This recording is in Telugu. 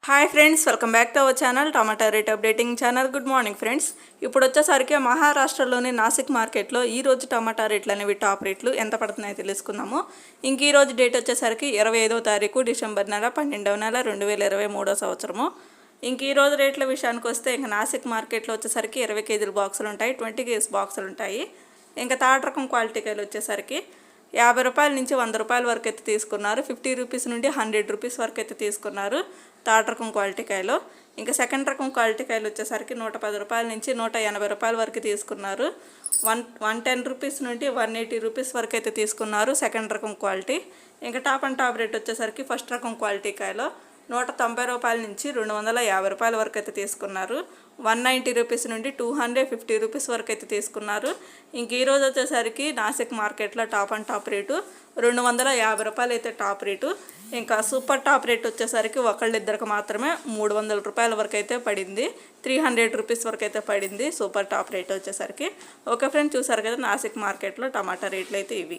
Hi friends, welcome back to our channel tomato rate updating channel. Good morning friends. ఇప్పుడు వచ్చేసరికి మహారాష్ట్రలోని నాసిక్ మార్కెట్లో ఈరోజు టమాటా రేట్లు అనేవి టాప్ రేట్లు ఎంత పడుతున్నాయో తెలుసుకుందాము. ఇంక ఈరోజు డేట్ వచ్చేసరికి 25వ తారీఖు డిసెంబర్ నెల 12వ నెల 2023 సంవత్సరము. ఇంక ఈరోజు రేట్ల విషయానికి వస్తే ఇంక నాసిక్ మార్కెట్లో వచ్చేసరికి 20 కేజీల బాక్సులు ఉంటాయి, 20 కేజీ బాక్సులు ఉంటాయి. ఇంకా థర్డ్ రకం క్వాలిటీ కాయలు వచ్చేసరికి 50 రూపాయల నుంచి 100 రూపాయల వరకు అయితే తీసుకున్నారు. 50 రూపీస్ నుండి 100 రూపీస్ వరకు అయితే తీసుకున్నారు థర్డ్ రకం క్వాలిటీ కాయలు. ఇంకా సెకండ్ రకం క్వాలిటీ కాయలు వచ్చేసరికి 110 రూపాయల నుంచి 180 రూపాయల వరకు తీసుకున్నారు. 110 రూపీస్ నుండి 180 రూపీస్ వరకు అయితే తీసుకున్నారు సెకండ్ రకం క్వాలిటీ. ఇంకా టాప్ అండ్ టాప్ రేట్ వచ్చేసరికి ఫస్ట్ రకం క్వాలిటీ కాయలు 190 రూపాయల నుంచి 250 రూపాయల వరకు అయితే తీసుకున్నారు. 190 రూపీస్ నుండి 250 రూపీస్ వరకు అయితే తీసుకున్నారు. ఇంక ఈరోజు వచ్చేసరికి నాసిక్ మార్కెట్లో టాప్ అండ్ టాప్ రేటు 250 రూపాయలు అయితే టాప్ రేటు. ఇంకా సూపర్ టాప్ రేట్ వచ్చేసరికి ఒకళ్ళిద్దరికి మాత్రమే 300 రూపాయల వరకు అయితే పడింది. 300 రూపీస్ వరకు అయితే పడింది సూపర్ టాప్ రేట్ వచ్చేసరికి. ఓకే ఫ్రెండ్స్, చూసారు కదా నాసిక్ మార్కెట్లో టమాటా రేట్లు అయితే ఇవి.